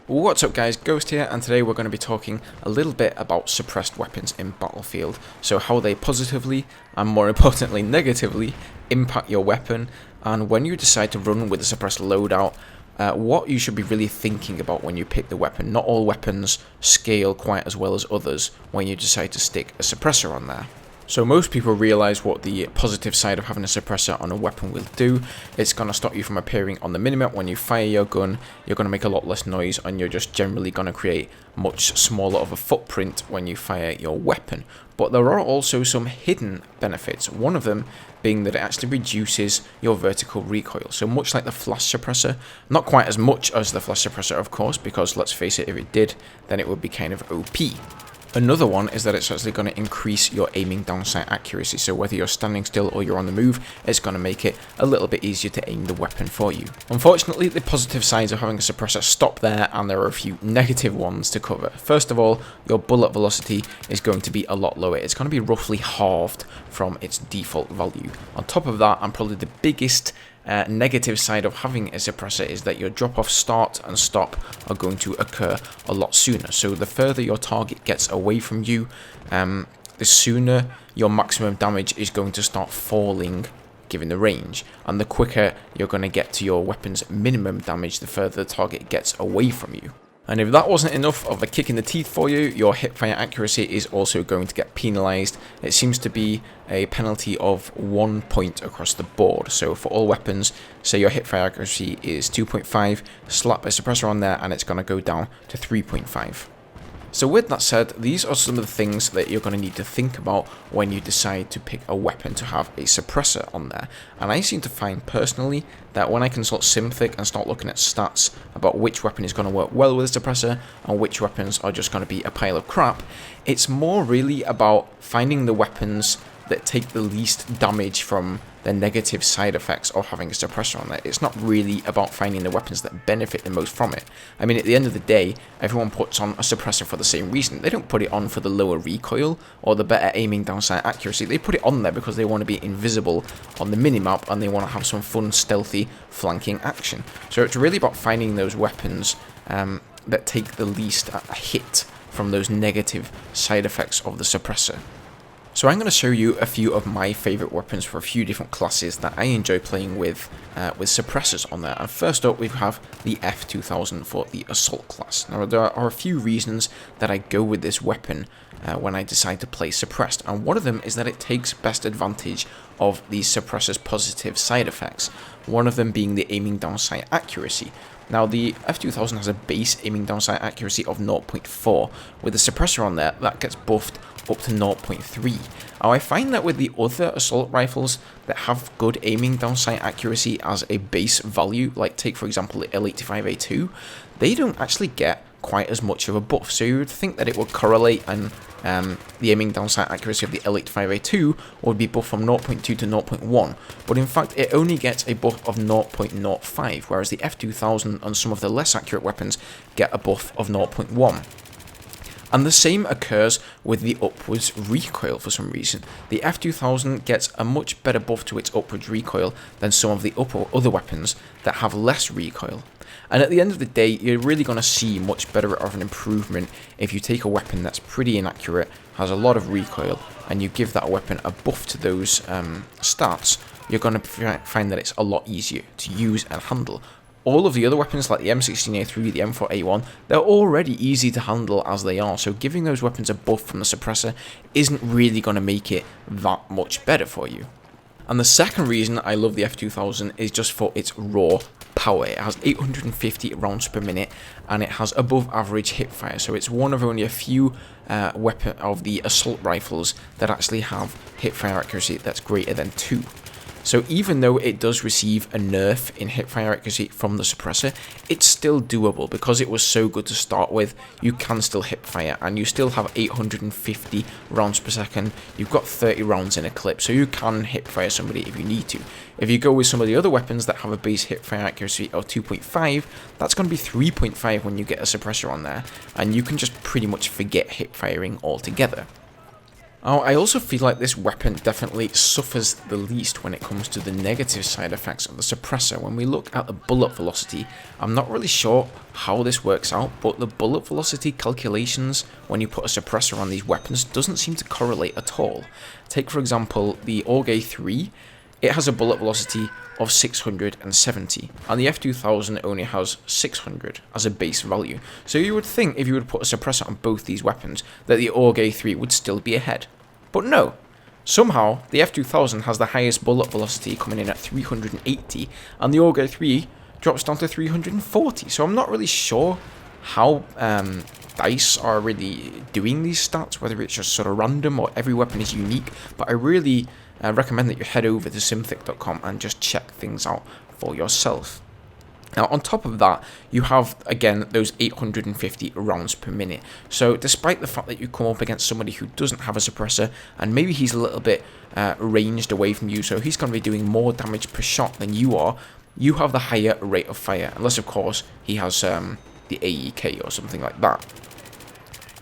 What's up guys, Ghost here, and today we're going to be talking a little bit about suppressed weapons in Battlefield. So how they positively, and more importantly negatively, impact your weapon, and when you decide to run with a suppressed loadout, what you should be really thinking about when you pick the weapon. Not all weapons scale quite as well as others when you decide to stick a suppressor on there. So most people realize what the positive side of having a suppressor on a weapon will do. It's going to stop you from appearing on the minimap when you fire your gun. You're going to make a lot less noise, and you're just generally going to create much smaller of a footprint when you fire your weapon. But there are also some hidden benefits. One of them being that it actually reduces your vertical recoil. So much like the flash suppressor, not quite as much as the flash suppressor of course, because let's face it, if it did, then it would be kind of OP. Another one is that it's actually going to increase your aiming down sight accuracy, so whether you're standing still or you're on the move, it's going to make it a little bit easier to aim the weapon for you. Unfortunately, the positive sides of having a suppressor stop there, and there are a few negative ones to cover. First of all, your bullet velocity is going to be a lot lower. It's going to be roughly halved from its default value. On top of that, and probably the biggest negative side of having a suppressor is that your drop-off start and stop are going to occur a lot sooner. So the further your target gets away from you, the sooner your maximum damage is going to start falling given the range, and the quicker you're going to get to your weapon's minimum damage the further the target gets away from you. And if that wasn't enough of a kick in the teeth for you, your hipfire accuracy is also going to get penalized. It seems to be a penalty of 1 point across the board. So for all weapons, say your hipfire accuracy is 2.5, slap a suppressor on there and it's going to go down to 3.5. So with that said, these are some of the things that you're going to need to think about when you decide to pick a weapon to have a suppressor on there. And I seem to find personally that when I consult Simthic and start looking at stats about which weapon is going to work well with a suppressor and which weapons are just going to be a pile of crap, it's more really about finding the weapons that take the least damage from the negative side effects of having a suppressor on there. It's not really about finding the weapons that benefit the most from it. I mean, at the end of the day, everyone puts on a suppressor for the same reason. They don't put it on for the lower recoil or the better aiming down sight accuracy. They put it on there because they want to be invisible on the minimap and they want to have some fun, stealthy, flanking action. So it's really about finding those weapons that take the least hit from those negative side effects of the suppressor. So I'm going to show you a few of my favourite weapons for a few different classes that I enjoy playing with suppressors on there. And first up we have the F2000 for the Assault class. Now there are a few reasons that I go with this weapon when I decide to play suppressed, and one of them is that it takes best advantage of these suppressors' positive side effects, one of them being the aiming down sight accuracy. Now the F2000 has a base aiming down sight accuracy of 0.4, with the suppressor on there that gets buffed up to 0.3. Now I find that with the other assault rifles that have good aiming down sight accuracy as a base value, like take for example the L85A2, they don't actually get quite as much of a buff. So you would think that it would correlate, and the aiming down sight accuracy of the L85A2 would be buffed from 0.2 to 0.1, but in fact it only gets a buff of 0.05, whereas the F2000 and some of the less accurate weapons get a buff of 0.1. And the same occurs with the upwards recoil for some reason. The F2000 gets a much better buff to its upwards recoil than some of the other weapons that have less recoil. And at the end of the day, you're really going to see much better of an improvement if you take a weapon that's pretty inaccurate, has a lot of recoil, and you give that weapon a buff to those stats. You're going to find that it's a lot easier to use and handle. All of the other weapons like the M16A3, the M4A1, they're already easy to handle as they are, so giving those weapons a buff from the suppressor isn't really going to make it that much better for you. And the second reason I love the F2000 is just for its raw power. It has 850 rounds per minute and it has above average hipfire, so it's one of only a few weapon of the assault rifles that actually have hipfire accuracy that's greater than 2. So even though it does receive a nerf in hipfire accuracy from the suppressor, it's still doable because it was so good to start with. You can still hipfire and you still have 850 rounds per second. You've got 30 rounds in a clip, so you can hipfire somebody if you need to. If you go with some of the other weapons that have a base hipfire accuracy of 2.5, that's going to be 3.5 when you get a suppressor on there, and you can just pretty much forget hipfiring altogether. I also feel like this weapon definitely suffers the least when it comes to the negative side effects of the suppressor. When we look at the bullet velocity, I'm not really sure how this works out, but the bullet velocity calculations when you put a suppressor on these weapons doesn't seem to correlate at all. Take for example the BF3, it has a bullet velocity of 670, and the F2000 only has 600 as a base value. So you would think if you would put a suppressor on both these weapons that the BF3 would still be ahead. But no, somehow the F2000 has the highest bullet velocity coming in at 380, and the BF3 drops down to 340. So I'm not really sure how DICE are really doing these stats, whether it's just sort of random or every weapon is unique, but I really recommend that you head over to simthic.com and just check things out for yourself. Now on top of that, you have again those 850 rounds per minute. So despite the fact that you come up against somebody who doesn't have a suppressor, and maybe he's a little bit ranged away from you, so he's going to be doing more damage per shot than you are, you have the higher rate of fire, unless of course he has the AEK or something like that.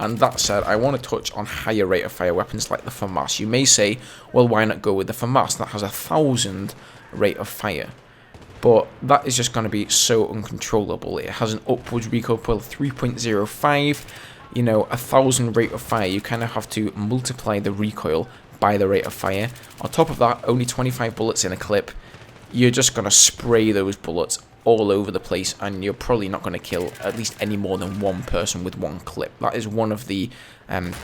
And that said, I want to touch on higher rate of fire weapons like the FAMAS. You may say, well, why not go with the FAMAS that has 1,000 rate of fire? But that is just going to be so uncontrollable. It has an upwards recoil of 3.05. You know, 1,000 rate of fire, you kind of have to multiply the recoil by the rate of fire. On top of that, only 25 bullets in a clip. You're just going to spray those bullets all over the place, and you're probably not going to kill at least any more than one person with one clip. That is one of the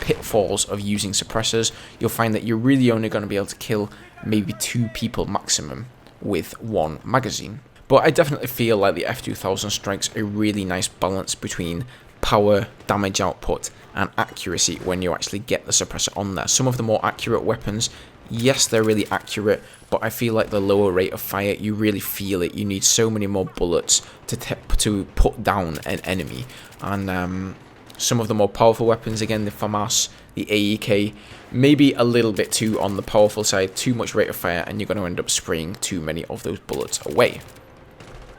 pitfalls of using suppressors. You'll find that you're really only going to be able to kill maybe 2 people maximum with one magazine. But I definitely feel like the F2000 strikes a really nice balance between power, damage output, and accuracy when you actually get the suppressor on there. Some of the more accurate weapons, yes, they're really accurate, but I feel like the lower rate of fire, you really feel it. You need so many more bullets to put down an enemy. And some of the more powerful weapons, again, the FAMAS, the AEK, maybe a little bit too on the powerful side, too much rate of fire, and you're going to end up spraying too many of those bullets away.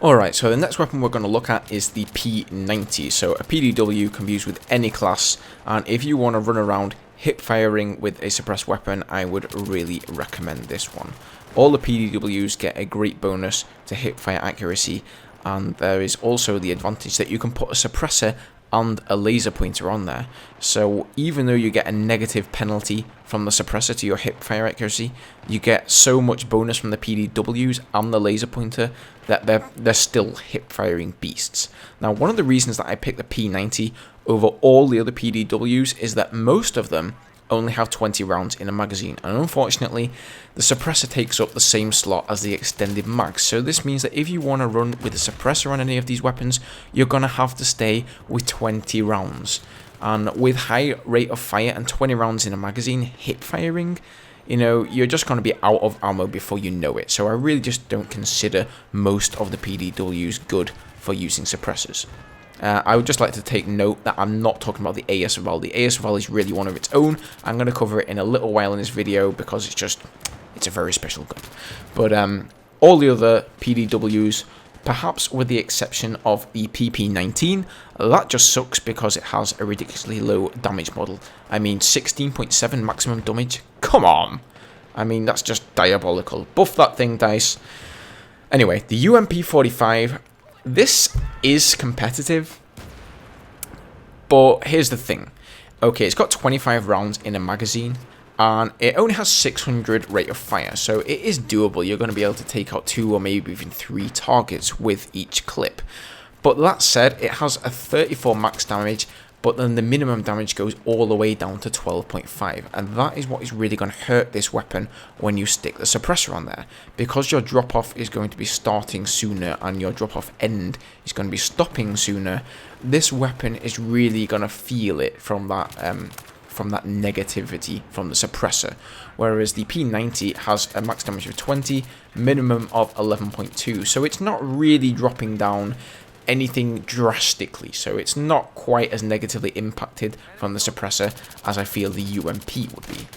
Alright, so the next weapon we're going to look at is the P90. So a PDW can be used with any class, and if you want to run around hip firing with a suppressed weapon, I would really recommend this one. All the PDWs get a great bonus to hip fire accuracy, and there is also the advantage that you can put a suppressor and a laser pointer on there. So even though you get a negative penalty from the suppressor to your hip fire accuracy, you get so much bonus from the PDWs and the laser pointer that they're still hip firing beasts. Now, one of the reasons that I picked the P90 over all the other PDWs is that most of them only have 20 rounds in a magazine, and unfortunately the suppressor takes up the same slot as the extended mag. So this means that if you want to run with a suppressor on any of these weapons, you're going to have to stay with 20 rounds. And with high rate of fire and 20 rounds in a magazine hip firing, you know, you're just going to be out of ammo before you know it. So I really just don't consider most of the PDWs good for using suppressors. I would just like to take note that I'm not talking about the ASVAL. The ASVAL is really one of its own. I'm going to cover it in a little while in this video because it's a very special gun. But all the other PDWs, perhaps with the exception of the PP19, that just sucks because it has a ridiculously low damage model. I mean, 16.7 maximum damage? Come on! I mean, that's just diabolical. Buff that thing, DICE. Anyway, the UMP45... this is competitive, but here's the thing. Okay, it's got 25 rounds in a magazine, and it only has 600 rate of fire, so it is doable. You're going to be able to take out 2 or maybe even 3 targets with each clip. But that said, it has a 34 max damage, but then the minimum damage goes all the way down to 12.5, and that is what is really going to hurt this weapon when you stick the suppressor on there, because your drop off is going to be starting sooner and your drop off end is going to be stopping sooner. This weapon is really going to feel it from that negativity from the suppressor, whereas the P90 has a max damage of 20, minimum of 11.2, so it's not really dropping down anything drastically, so it's not quite as negatively impacted from the suppressor as I feel the UMP would be.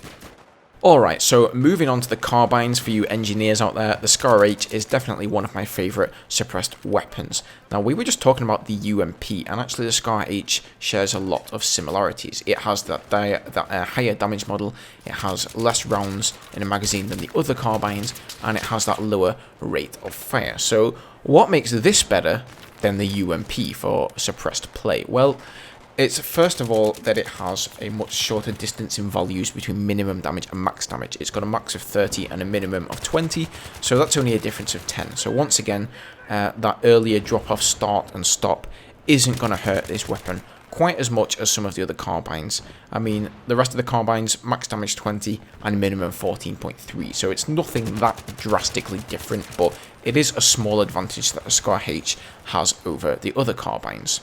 Alright, so moving on to the carbines for you engineers out there, the Scar H is definitely one of my favourite suppressed weapons. Now, we were just talking about the UMP, and actually the Scar H shares a lot of similarities. It has that higher damage model, it has less rounds in a magazine than the other carbines, and it has that lower rate of fire. So, what makes this better than the UMP for suppressed play? Well, it's first of all that it has a much shorter distance in values between minimum damage and max damage. It's got a max of 30 and a minimum of 20, so that's only a difference of 10. So once again, that earlier drop-off start and stop isn't going to hurt this weapon quite as much as some of the other carbines. I mean, the rest of the carbines, max damage 20 and minimum 14.3, so it's nothing that drastically different, but it is a small advantage that the Scar H has over the other carbines.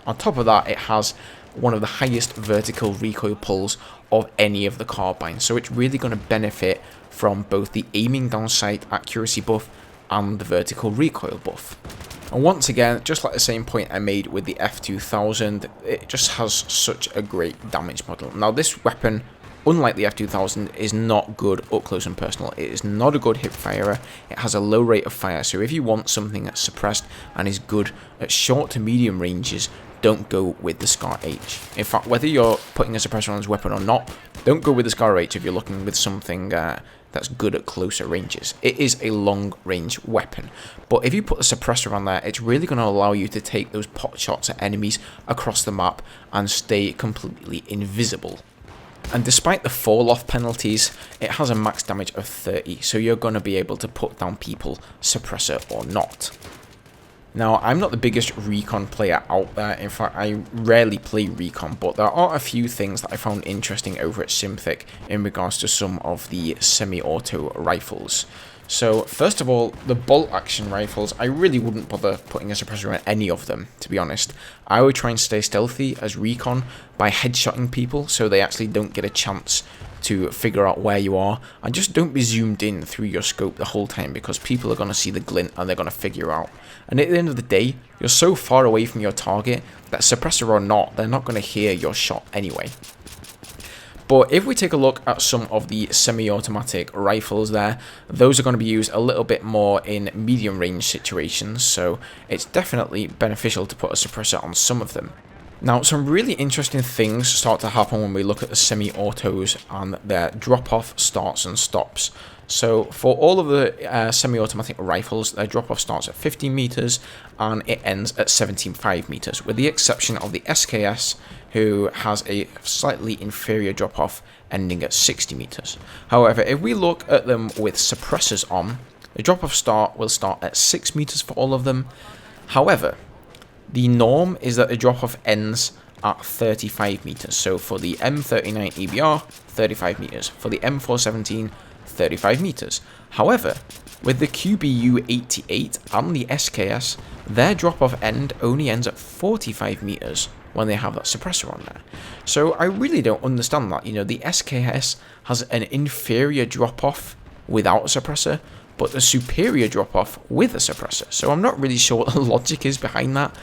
On top of that, it has one of the highest vertical recoil pulls of any of the carbines, so it's really going to benefit from both the aiming down sight accuracy buff and the vertical recoil buff. And once again, just like the same point I made with the F2000, it just has such a great damage model. Now, this weapon, unlike the F2000, is not good up close and personal. It is not a good hip firer. It has a low rate of fire, so if you want something that's suppressed and is good at short to medium ranges, don't go with the Scar H. In fact, whether you're putting a suppressor on this weapon or not, don't go with the Scar H if you're looking with something that's good at closer ranges. It is a long-range weapon, but if you put the suppressor on there, it's really going to allow you to take those pot shots at enemies across the map and stay completely invisible. And despite the fall-off penalties, it has a max damage of 30, so you're going to be able to put down people, suppressor or not. Now, I'm not the biggest recon player out there. In fact, I rarely play recon, but there are a few things that I found interesting over at Synthic in regards to some of the semi-auto rifles. So, first of all, the bolt action rifles, I really wouldn't bother putting a suppressor on any of them, to be honest. I would try and stay stealthy as recon by headshotting people so they actually don't get a chance to figure out where you are, and just don't be zoomed in through your scope the whole time, because people are going to see the glint and they're going to figure out. And at the end of the day, you're so far away from your target that suppressor or not, they're not going to hear your shot anyway. But if we take a look at some of the semi-automatic rifles there, those are going to be used a little bit more in medium range situations, so it's definitely beneficial to put a suppressor on some of them. Now, some really interesting things start to happen when we look at the semi-autos and their drop-off starts and stops. So, for all of the semi-automatic rifles, their drop-off starts at 15 meters and it ends at 17.5 meters, with the exception of the SKS, who has a slightly inferior drop-off ending at 60 meters. However, if we look at them with suppressors on, the drop-off start will start at 6 meters for all of them. However, the norm is that the drop-off ends at 35 meters. So for the M39 EBR, 35 meters. For the M417, 35 meters. However, with the QBU88 and the SKS, their drop-off end only ends at 45 meters when they have that suppressor on there. So I really don't understand that. You know, the SKS has an inferior drop-off without a suppressor, but a superior drop-off with a suppressor. So I'm not really sure what the logic is behind that,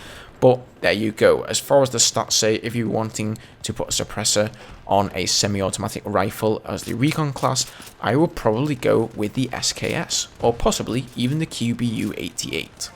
but there you go. As far as the stats say, if you're wanting to put a suppressor on a semi-automatic rifle as the recon class, I would probably go with the SKS, or possibly even the QBU88.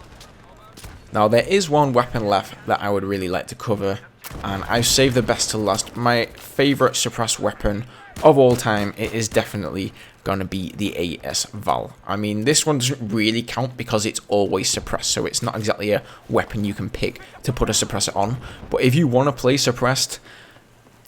Now, there is one weapon left that I would really like to cover, and I've saved the best to last. My favourite suppressed weapon of all time, it is definitely going to be the AS Val. I mean, this one doesn't really count because it's always suppressed, so it's not exactly a weapon you can pick to put a suppressor on. But if you want to play suppressed,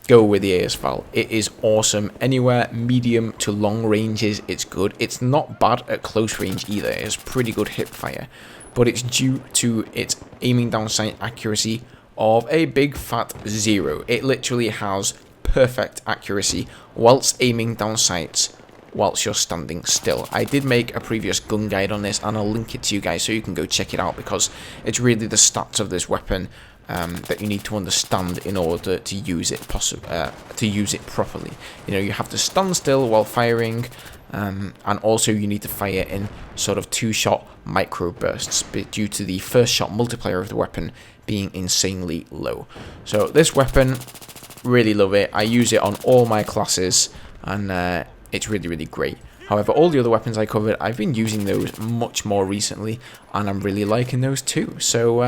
go with the AS Val. It is awesome. Anywhere medium to long ranges, it's good. It's not bad at close range either. It's pretty good hip fire, but it's due to its aiming down sight accuracy of a big fat 0. It literally has perfect accuracy whilst aiming down sights whilst you're standing still. I did make a previous gun guide on this, and I'll link it to you guys so you can go check it out, because it's really the stats of this weapon that you need to understand in order to use it properly. You know, you have to stand still while firing, and also you need to fire in sort of 2-shot micro bursts due to the first shot multiplier of the weapon being insanely low. So this weapon, really love it. I use it on all my classes, and it's really, really great. However, all the other weapons I covered, I've been using those much more recently, and I'm really liking those too. So,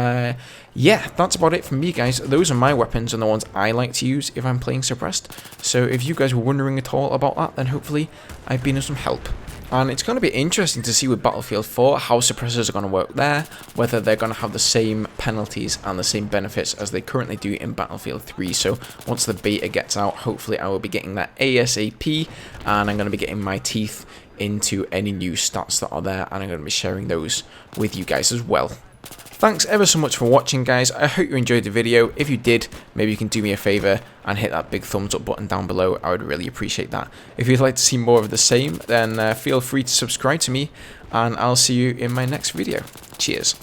yeah, that's about it from me, guys. Those are my weapons and the ones I like to use if I'm playing Suppressed. So if you guys were wondering at all about that, then hopefully I've been of some help. And it's going to be interesting to see with Battlefield 4 how suppressors are going to work there, whether they're going to have the same penalties and the same benefits as they currently do in Battlefield 3. So once the beta gets out, hopefully I will be getting that ASAP, and I'm going to be getting my teeth into any new stats that are there, and I'm going to be sharing those with you guys as well. Thanks ever so much for watching, guys. I hope you enjoyed the video. If you did, maybe you can do me a favor and hit that big thumbs up button down below. I would really appreciate that. If you'd like to see more of the same, then feel free to subscribe to me, and I'll see you in my next video. Cheers.